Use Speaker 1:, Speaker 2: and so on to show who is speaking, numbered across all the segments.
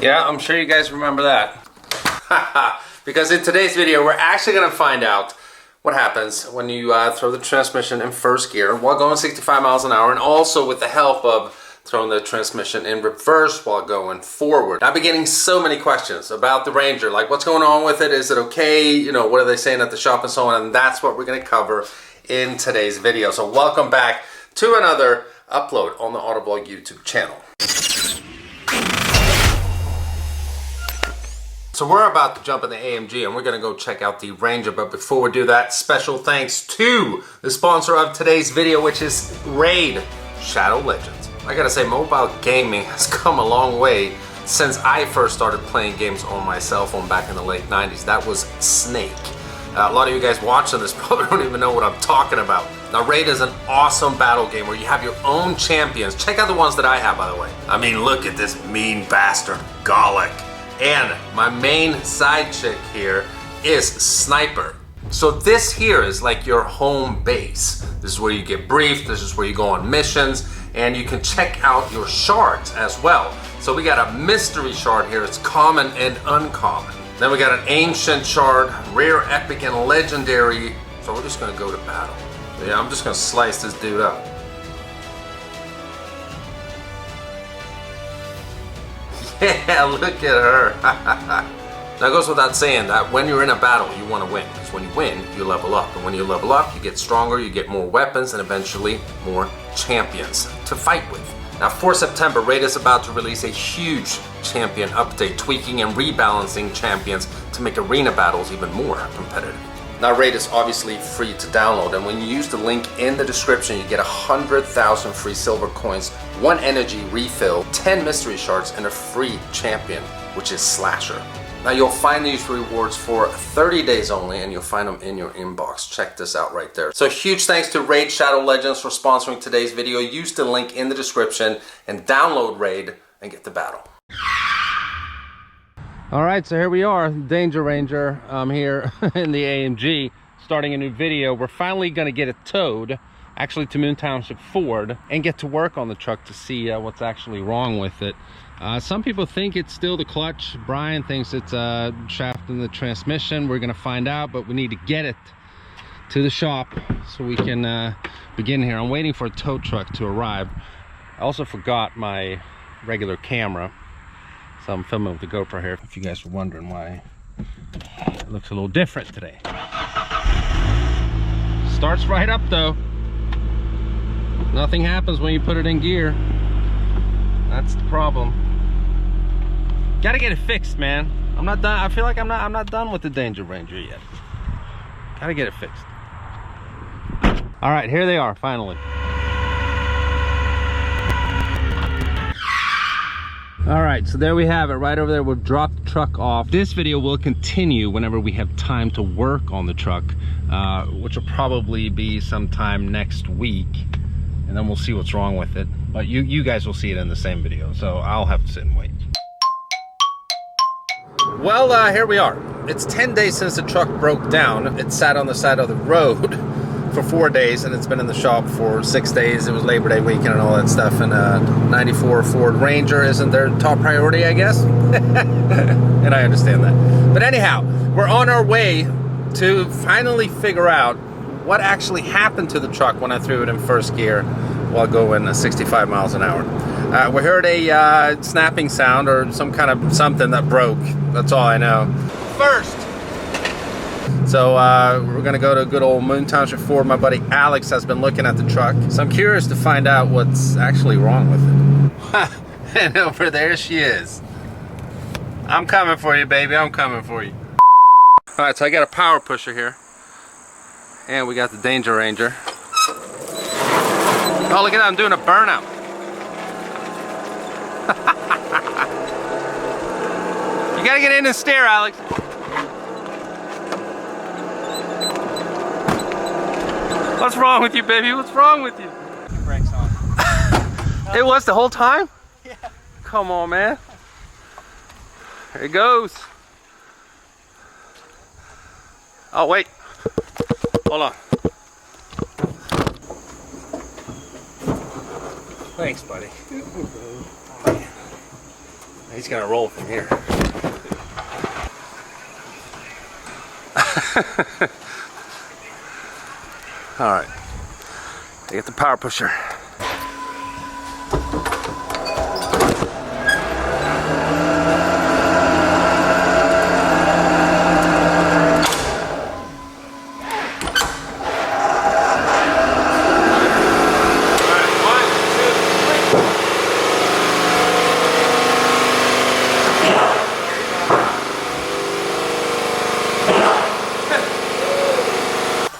Speaker 1: Yeah, I'm sure you guys remember that. Because in today's video, we're actually going to find out what happens when you throw the transmission in first gear while going 65 miles an hour, and also with the help of throwing the transmission in reverse while going forward. I've been getting so many questions about the Ranger, like what's going on with it, is it okay, you know, what are they saying at the shop and so on, and that's what we're going to cover in today's video. So welcome back to another upload on the AutoVlog YouTube channel. So we're about to jump in the AMG and we're going to go check out the Ranger, but before we do that, special thanks to the sponsor of today's video, which is Raid Shadow Legends. I gotta say, mobile gaming has come a long way since I first started playing games on my cell phone back in the late 90s. That was Snake. A lot of you guys watching this probably don't even know what I'm talking about. Now, Raid is an awesome battle game where you have your own champions. Check out the ones that I have, by the way. I mean, look at this mean bastard, Golic. And my main side chick here is Sniper. So this here is like your home base. This is where you get briefed, this is where you go on missions, and you can check out your shards as well. So we got a mystery shard here, it's common and uncommon. Then we got an ancient shard, rare, epic, and legendary. So we're just gonna go to battle. Yeah, I'm just gonna slice this dude up. Yeah, look at her. Now it goes without saying that when you're in a battle, you want to win. Because when you win, you level up. And when you level up, you get stronger, you get more weapons, and eventually more champions to fight with. Now for September, Raid is about to release a huge champion update, tweaking and rebalancing champions to make arena battles even more competitive. Now Raid is obviously free to download, and when you use the link in the description, you get 100,000 free silver coins, 1 energy refill, 10 mystery shards, and a free champion, which is Slasher. Now you'll find these rewards for 30 days only, and you'll find them in your inbox. Check this out right there. So huge thanks to Raid Shadow Legends for sponsoring today's video. Use the link in the description and download Raid and get the battle. Alright, so here we are, Danger Ranger. I'm here in the AMG, starting a new video. We're finally going to get it towed, actually to Moon Township Ford, and get to work on the truck to see what's actually wrong with it. Some people think it's still the clutch. Brian thinks it's a shaft in the transmission. We're going to find out, but we need to get it to the shop so we can begin here. I'm waiting for a tow truck to arrive. I also forgot my regular camera, so I'm filming with the GoPro here, if you guys are wondering why it looks a little different today. Starts right up though. Nothing happens when you put it in gear. That's the problem. Gotta get it fixed, man. I'm not done. I feel like I'm not done with the Danger Ranger yet. Gotta get it fixed. All right, here they are, finally. All right, so there we have it, right over there. We'll drop the truck off. This video will continue whenever we have time to work on the truck, which will probably be sometime next week, and then we'll see what's wrong with it. But you guys will see it in the same video, so I'll have to sit and wait. Well, here we are. It's 10 days since the truck broke down. It sat on the side of the road for 4 days, and it's been in the shop for 6 days. It was Labor Day weekend and all that stuff, and 94 Ford Ranger isn't their top priority, I guess. And I understand that. But anyhow, we're on our way to finally figure out what actually happened to the truck when I threw it in first gear while going 65 miles an hour. We heard a snapping sound or some kind of something that broke. That's all I know. First, so we're gonna go to good old Moon Township Ford. My buddy Alex has been looking at the truck, so I'm curious to find out what's actually wrong with it. And over there she is. I'm coming for you, baby. I'm coming for you. All right, so I got a power pusher here, and we got the Danger Ranger. Oh, look at that! I'm doing a burnout. You gotta get in and stare, Alex. What's wrong with you, baby? What's wrong with you?
Speaker 2: Brakes on.
Speaker 1: It was the whole time?
Speaker 2: Yeah.
Speaker 1: Come on, man. There it goes. Oh, wait. Hold on. Thanks, buddy. He's gonna roll from here. All right, get the power pusher.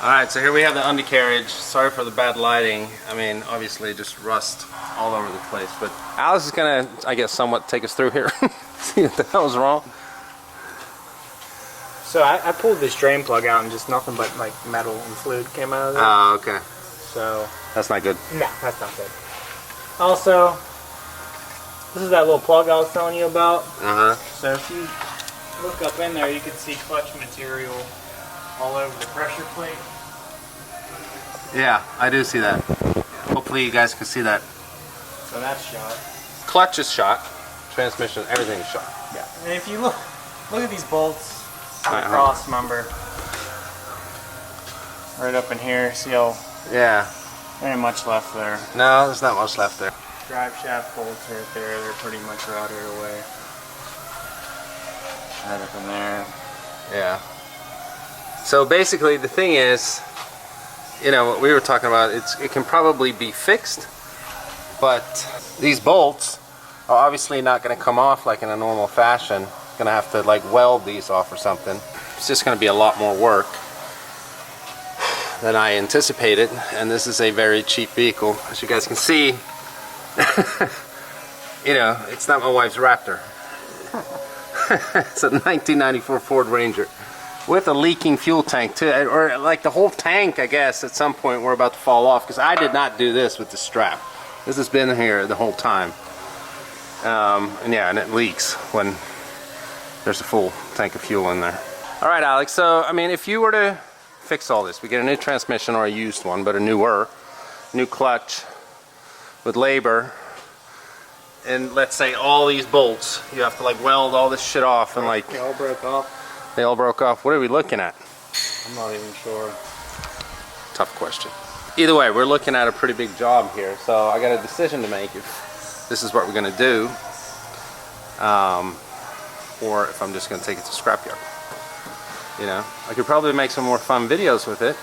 Speaker 1: Alright, so here we have the undercarriage. Sorry for the bad lighting. I mean, obviously just rust all over the place. But Alice is gonna, I guess, somewhat take us through here. See what the hell was wrong.
Speaker 2: So I pulled this drain plug out and just nothing but like metal and fluid came out of it.
Speaker 1: Oh, okay.
Speaker 2: So
Speaker 1: that's not good.
Speaker 2: No, that's not good. Also, this is that little plug I was telling you about. So if you look up in there, you can see clutch material all over the pressure plate.
Speaker 1: Yeah, I do see that. Hopefully you guys can see that.
Speaker 2: So that's shot.
Speaker 1: Clutch is shot. Transmission, everything is shot.
Speaker 2: Yeah. And if you look at these bolts, cross member, right up in here. See how?
Speaker 1: Yeah.
Speaker 2: There ain't much left there.
Speaker 1: No, there's not much left there.
Speaker 2: Drive shaft bolts right there. They're pretty much rotted away. Right up in there.
Speaker 1: Yeah. So basically the thing is, you know, what we were talking about, it can probably be fixed, but these bolts are obviously not going to come off like in a normal fashion. Going to have to like weld these off or something. It's just going to be a lot more work than I anticipated, and this is a very cheap vehicle. As you guys can see, you know, it's not my wife's Raptor. It's a 1994 Ford Ranger with a leaking fuel tank too, or like the whole tank, I guess, at some point we're about to fall off, because I did not do this with the strap. This has been here the whole time. And yeah, and it leaks when there's a full tank of fuel in there. All right, Alex, so I mean, if you were to fix all this, we get a new transmission or a used one, but a new clutch with labor, and let's say all these bolts, you have to like weld all this shit off, and like
Speaker 2: they all broke off.
Speaker 1: They all broke off. What are we looking at?
Speaker 2: I'm not even sure.
Speaker 1: Tough question. Either way, we're looking at a pretty big job here, so I got a decision to make if this is what we're going to do, or if I'm just going to take it to scrapyard. You know, I could probably make some more fun videos with it,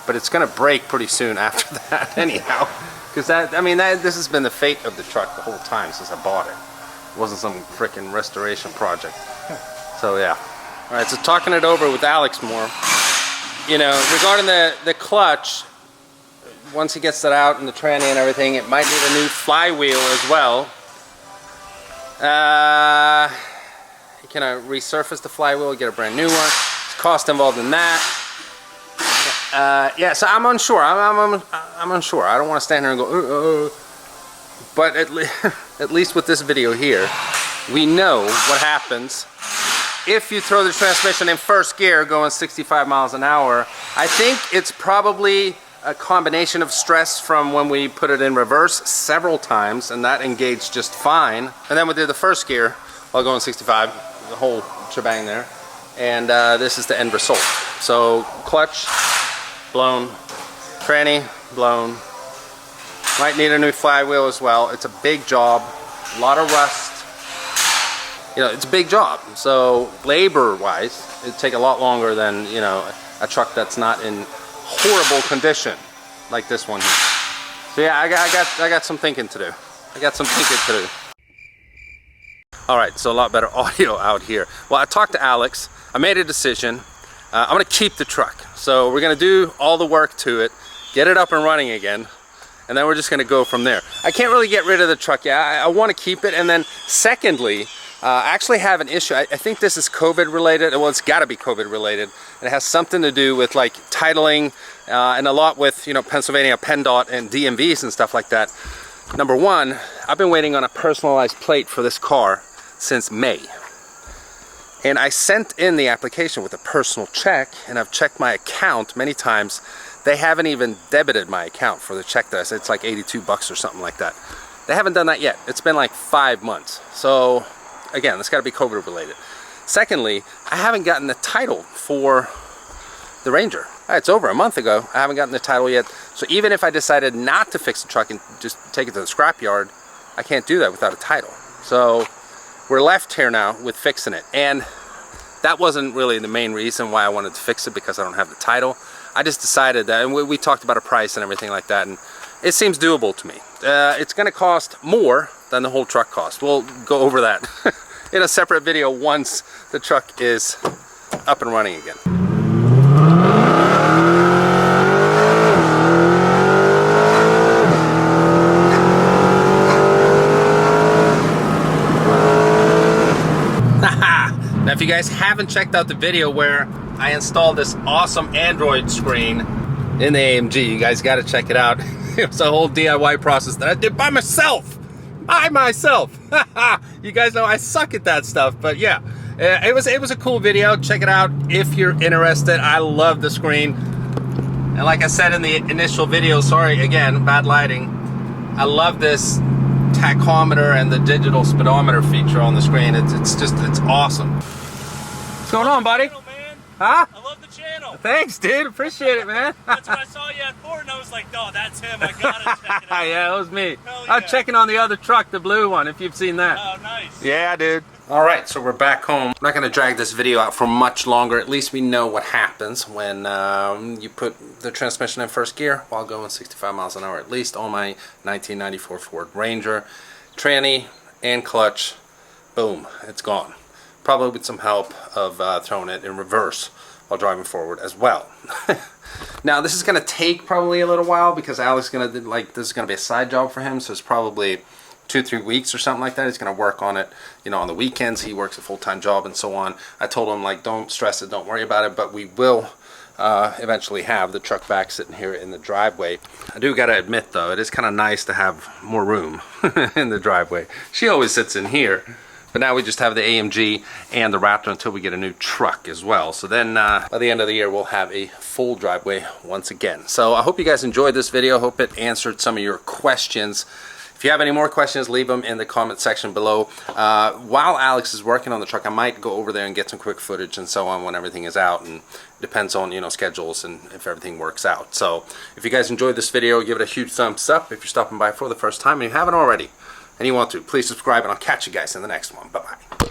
Speaker 1: but it's going to break pretty soon after that anyhow, because that, I mean, this has been the fate of the truck the whole time since I bought it. It wasn't some freaking restoration project. So yeah. All right, so talking it over with Alex more, you know, regarding the clutch, once he gets that out and the tranny and everything, it might need a new flywheel as well. Can I resurface the flywheel, get a brand new one? There's cost involved in that. Yeah, so I'm unsure. I'm unsure. I don't want to stand here and go, but at least with this video here, we know what happens if you throw the transmission in first gear going 65 miles an hour. I think it's probably a combination of stress from when we put it in reverse several times, and that engaged just fine. And then we did the first gear while going 65, the whole shebang there. And this is the end result. So clutch blown, tranny blown. Might need a new flywheel as well. It's a big job, a lot of rust. You know, it's a big job, so labor-wise, it'd take a lot longer than, you know, a truck that's not in horrible condition like this one here. So yeah, I got some thinking to do. All right, so a lot better audio out here. Well, I talked to Alex. I made a decision. I'm gonna keep the truck. So we're gonna do all the work to it, get it up and running again, and then we're just gonna go from there. I can't really get rid of the truck. Yeah, I want to keep it, and then secondly, I actually have an issue. I think this is COVID related. Well, it's got to be COVID related. And it has something to do with like titling and a lot with, you know, Pennsylvania PennDOT and DMVs and stuff like that. Number one, I've been waiting on a personalized plate for this car since May. And I sent in the application with a personal check, and I've checked my account many times. They haven't even debited my account for the check that I said. It's like $82 or something like that. They haven't done that yet. It's been like 5 months. So again, it's got to be COVID related. Secondly, I haven't gotten the title for the Ranger. It's over a month ago. I haven't gotten the title yet. So even if I decided not to fix the truck and just take it to the scrapyard, I can't do that without a title. So we're left here now with fixing it. And that wasn't really the main reason why I wanted to fix it, because I don't have the title. I just decided that, and we talked about a price and everything like that, and it seems doable to me. It's going to cost more than the whole truck cost. We'll go over that in a separate video once the truck is up and running again. Now, if you guys haven't checked out the video where I installed this awesome Android screen in the AMG, you guys got to check it out. It was a whole DIY process that I did by myself. You guys know I suck at that stuff, but yeah, it was a cool video. Check it out if you're interested. I love the screen, and like I said in the initial video, sorry again, bad lighting, I love this tachometer and the digital speedometer feature on the screen. It's awesome. What's going on, buddy? Huh?
Speaker 2: I love the channel.
Speaker 1: Thanks, dude. Appreciate it, man.
Speaker 2: That's when I saw you at Ford, and I was like, oh, that's him. I gotta check it out.
Speaker 1: Yeah, that was me.
Speaker 2: Hell
Speaker 1: I was
Speaker 2: yeah.
Speaker 1: checking on the other truck, the blue one, if you've seen that.
Speaker 2: Oh, nice.
Speaker 1: Yeah, dude. All right, so we're back home. I'm not going to drag this video out for much longer. At least we know what happens when you put the transmission in first gear while going 65 miles an hour, at least on my 1994 Ford Ranger. Tranny and clutch, boom, it's gone. Probably with some help of throwing it in reverse while driving forward as well. Now this is going to take probably a little while, because Alex is going to, like, this is going to be a side job for him, so it's probably 2-3 weeks or something like that. He's going to work on it, you know, on the weekends. He works a full-time job and so on. I told him, like, don't stress it, don't worry about it, but we will eventually have the truck back sitting here in the driveway. I do gotta admit though, it is kind of nice to have more room in the driveway. She always sits in here, but now we just have the AMG and the Raptor until we get a new truck as well. So then by the end of the year we'll have a full driveway once again. So I hope you guys enjoyed this video. Hope it answered some of your questions. If you have any more questions, leave them in the comment section below. While Alex is working on the truck, I might go over there and get some quick footage and so on when everything is out, and depends on, you know, schedules and if everything works out. So if you guys enjoyed this video, give it a huge thumbs up. If you're stopping by for the first time and you haven't already and you want to, please subscribe, and I'll catch you guys in the next one. Bye-bye.